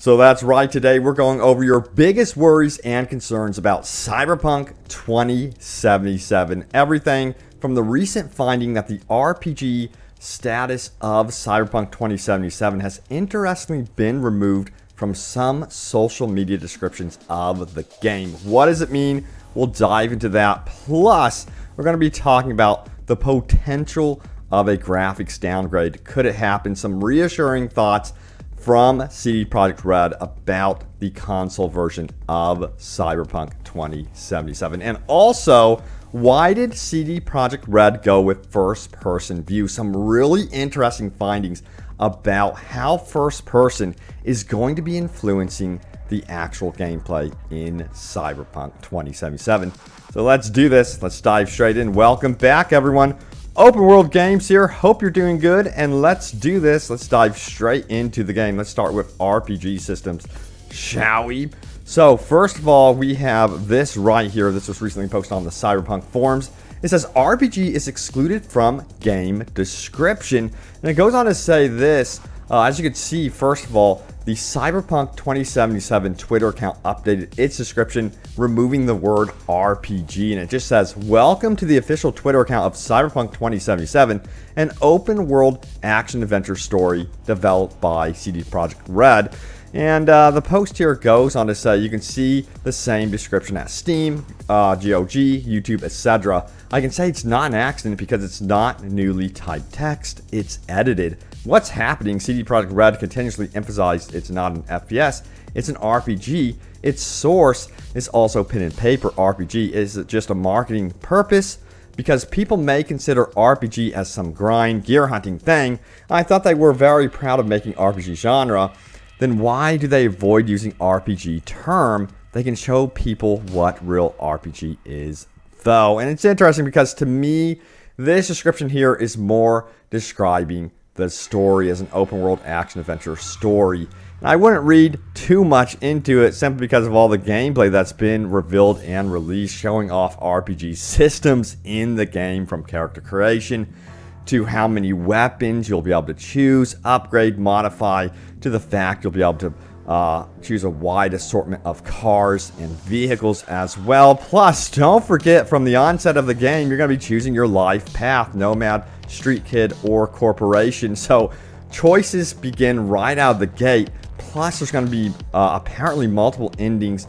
So that's right, today we're going over your biggest worries and concerns about Cyberpunk 2077. Everything from the recent finding that the RPG status of Cyberpunk 2077 has interestingly been removed from some social media descriptions of the game. What does it mean? We'll dive into that. Plus, we're going to be talking about the potential of a graphics downgrade. Could it happen? Some reassuring thoughts from CD Projekt Red about the console version of Cyberpunk 2077. And also, why did CD Projekt Red go with first-person view? Some really interesting findings about how first-person is going to be influencing the actual gameplay in Cyberpunk 2077. So let's do this. Let's dive straight in. Welcome back, everyone. Open World Games here. Hope you're doing good, and let's do this. Let's dive straight into the game. Let's start with RPG systems, shall we? So first of all, we have this right here. This was recently posted on the Cyberpunk forums. It says RPG is excluded from game description, and it goes on to say this. As you can see, first of all, the Cyberpunk 2077 Twitter account updated its description, removing the word RPG, and it just says, "Welcome to the official Twitter account of Cyberpunk 2077, an open-world action-adventure story developed by CD Projekt Red." And the post here goes on to say you can see the same description at Steam, GOG, YouTube, etc. I can say it's not an accident because it's not newly typed text, it's edited. What's happening? CD Projekt Red continuously emphasized it's not an FPS, it's an RPG. Its source is also pen and paper RPG. Is it just a marketing purpose? Because people may consider RPG as some grind, gear hunting thing. I thought they were very proud of making RPG genre. Then why do they avoid using RPG term? They can show people what real RPG is, though. And it's interesting because to me, this description here is more describing the story as an open world action adventure story. And I wouldn't read too much into it simply because of all the gameplay that's been revealed and released, showing off RPG systems in the game, from character creation to how many weapons you'll be able to choose, upgrade, modify, to the fact you'll be able to choose a wide assortment of cars and vehicles as well. Plus, don't forget, from the onset of the game, you're going to be choosing your life path: nomad, street kid, or corporation. So choices begin right out of the gate. Plus, there's going to be apparently multiple endings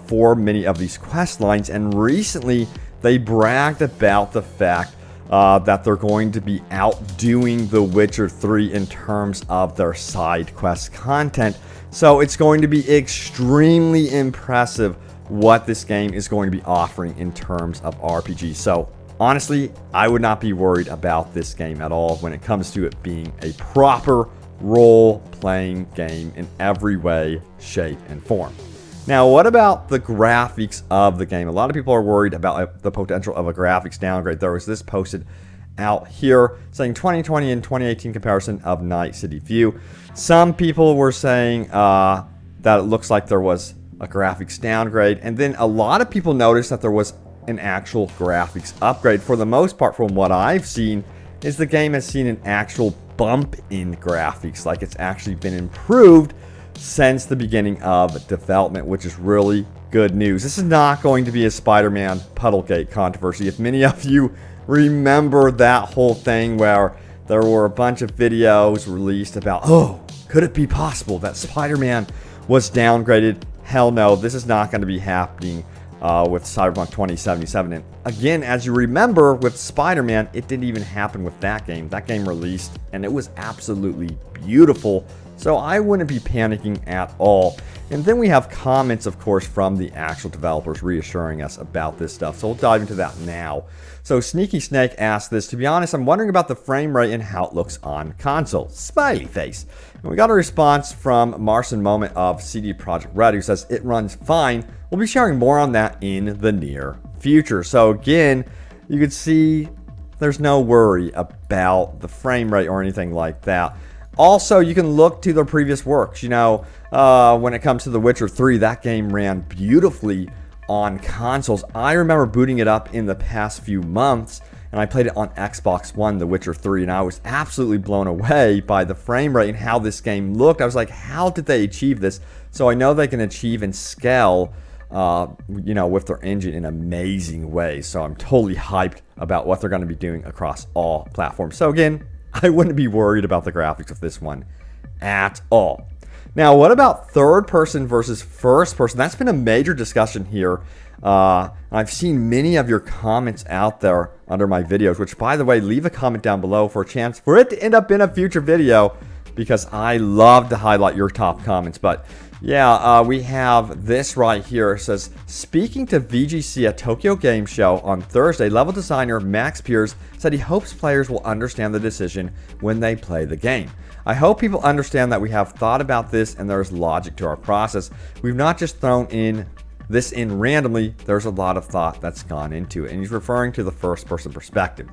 for many of these quest lines. And recently, they bragged about the fact that they're going to be outdoing The Witcher 3 in terms of their side quest content. So it's going to be extremely impressive what this game is going to be offering in terms of RPG. So honestly, I would not be worried about this game at all when it comes to it being a proper role-playing game in every way, shape, and form. Now, what about the graphics of the game? A lot of people are worried about the potential of a graphics downgrade. There was this posted out here saying 2020 and 2018 comparison of Night City View. Some people were saying that it looks like there was a graphics downgrade, and then a lot of people noticed that there was an actual graphics upgrade. For the most part, from what I've seen, is the game has seen an actual bump in graphics, like it's actually been improved since the beginning of development, which is really good news. This is not going to be a Spider-Man Puddlegate controversy. If many of you remember that whole thing where there were a bunch of videos released about, oh, could it be possible that Spider-Man was downgraded? Hell no, this is not going to be happening with Cyberpunk 2077. And again, as you remember with Spider-Man, it didn't even happen with that game. That game released and it was absolutely beautiful. So I wouldn't be panicking at all. And then we have comments, of course, from the actual developers reassuring us about this stuff. So we'll dive into that now. So Sneaky Snake asked this: "To be honest, I'm wondering about the frame rate and how it looks on console. Smiley face." And we got a response from Marcin Moment of CD Projekt Red, who says it runs fine. We'll be sharing more on that in the near future. So again, you can see there's no worry about the frame rate or anything like that. Also, you can look to their previous works. You know, when it comes to The Witcher 3, that game ran beautifully on consoles. I remember booting it up in the past few months, and I played it on Xbox One, The Witcher 3, and I was absolutely blown away by the frame rate and how this game looked. I was like, how did they achieve this? So I know they can achieve and scale, with their engine in amazing ways. So I'm totally hyped about what they're going to be doing across all platforms. So again, I wouldn't be worried about the graphics of this one at all. Now, what about third person versus first person? That's been a major discussion here. I've seen many of your comments out there under my videos, which, by the way, leave a comment down below for a chance for it to end up in a future video, because I love to highlight your top comments. But yeah, we have this right here. It says, speaking to VGC at Tokyo Game Show on Thursday, level designer Max Piers said he hopes players will understand the decision when they play the game. I hope people understand that we have thought about this and there's logic to our process. We've not just thrown this in randomly. There's a lot of thought that's gone into it. And he's referring to the first person perspective.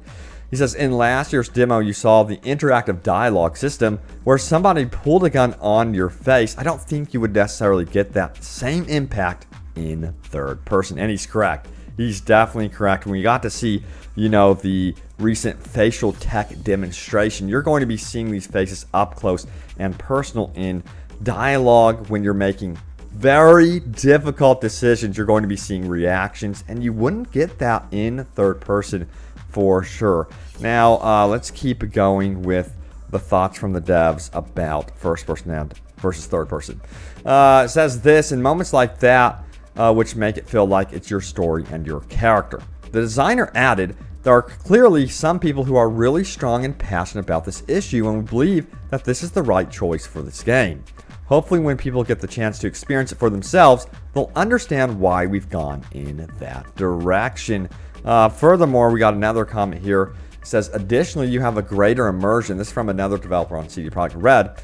He says, in last year's demo, you saw the interactive dialogue system where somebody pulled a gun on your face. I don't think you would necessarily get that same impact in third person. And he's correct. He's definitely correct. When you got to see, the recent facial tech demonstration, you're going to be seeing these faces up close and personal in dialogue. When you're making very difficult decisions, you're going to be seeing reactions, and you wouldn't get that in third person for sure. Now, let's keep going with the thoughts from the devs about first person versus third person. It says this, in moments like that, which make it feel like it's your story and your character. The designer added, there are clearly some people who are really strong and passionate about this issue, and we believe that this is the right choice for this game. Hopefully when people get the chance to experience it for themselves, they'll understand why we've gone in that direction. Furthermore, we got another comment here. It says, additionally, you have a greater immersion. This is from another developer on CD Projekt Red.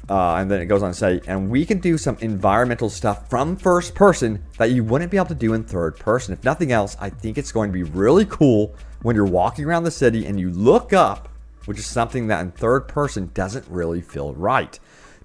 And then it goes on to say, and we can do some environmental stuff from first person that you wouldn't be able to do in third person. If nothing else, I think it's going to be really cool when you're walking around the city and you look up, which is something that in third person doesn't really feel right.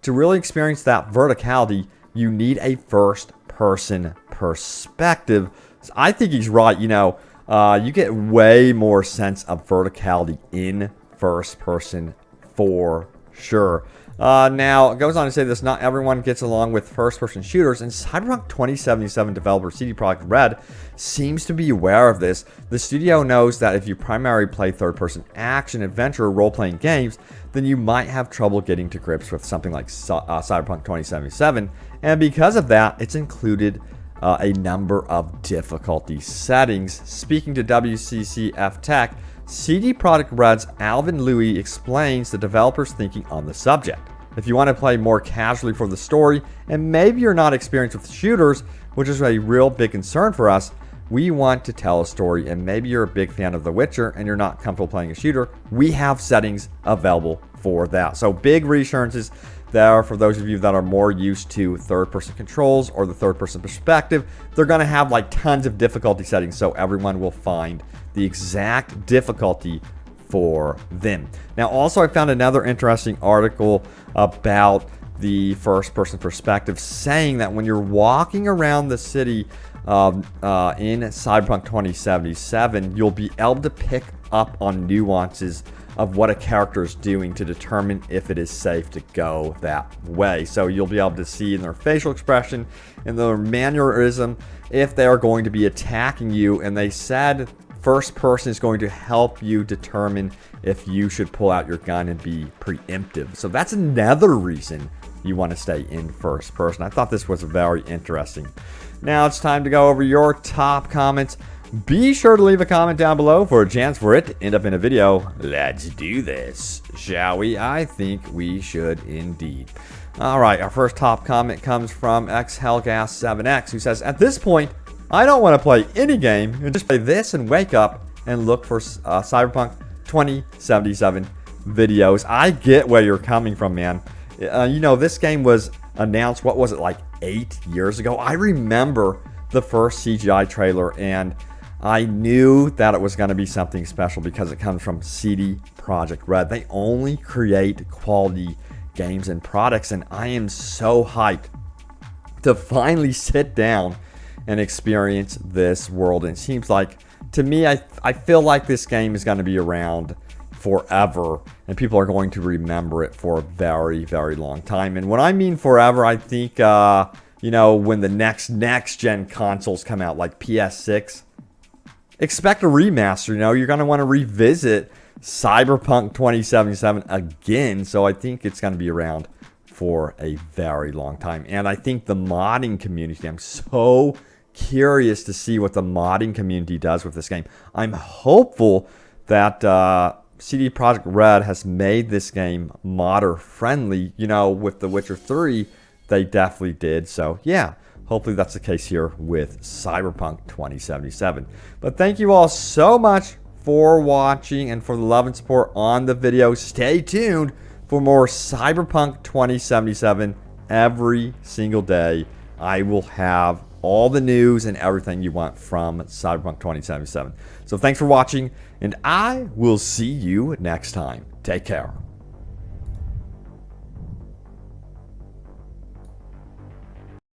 To really experience that verticality, you need a first person perspective. So I think he's right. You get way more sense of verticality in first person for sure. Now, it goes on to say this, not everyone gets along with first-person shooters, and Cyberpunk 2077 developer CD Projekt Red seems to be aware of this. The studio knows that if you primarily play third-person action, adventure, or role-playing games, then you might have trouble getting to grips with something like Cyberpunk 2077, and because of that, it's included a number of difficulty settings. Speaking to WCCF Tech, CD Projekt Red's Alvin Louis explains the developer's thinking on the subject. If you want to play more casually for the story, and maybe you're not experienced with shooters, which is a real big concern for us, we want to tell a story, and maybe you're a big fan of The Witcher and you're not comfortable playing a shooter, we have settings available for that. So big reassurances there for those of you that are more used to third-person controls or the third-person perspective. They're going to have like tons of difficulty settings, so everyone will find the exact difficulty for them. Now, also, I found another interesting article about the first-person perspective, saying that when you're walking around the city in Cyberpunk 2077, you'll be able to pick up on nuances of what a character is doing to determine if it is safe to go that way. So you'll be able to see in their facial expression, in their mannerism, if they are going to be attacking you. And they said first person is going to help you determine if you should pull out your gun and be preemptive. So that's another reason you want to stay in first person. I thought this was very interesting. Now it's time to go over your top comments. Be sure to leave a comment down below for a chance for it to end up in a video. Let's do this, shall we? I think we should indeed. All right, our first top comment comes from XHellGas7X, who says, at this point, I don't want to play any game and just play this and wake up and look for Cyberpunk 2077 videos. I get where you're coming from, man. This game was announced, what was it, like 8 years ago? I remember the first CGI trailer, and I knew that it was going to be something special because it comes from CD Projekt Red. They only create quality games and products, and I am so hyped to finally sit down and experience this world. And it seems like to me, I feel like this game is going to be around forever, and people are going to remember it for a very, very long time. And when I mean forever, I think, you know, when the next gen consoles come out, like PS6, expect a remaster. You know, you're going to want to revisit Cyberpunk 2077 again. So I think it's going to be around for a very long time. And I think the modding community, I'm so curious to see what the modding community does with this game. I'm hopeful that CD Projekt Red has made this game modder friendly. You know, with The Witcher 3, they definitely did. So yeah, hopefully that's the case here with Cyberpunk 2077. But thank you all so much for watching and for the love and support on the video. Stay tuned for more Cyberpunk 2077 every single day. I will have all the news and everything you want from Cyberpunk 2077. So thanks for watching, and I will see you next time. Take care.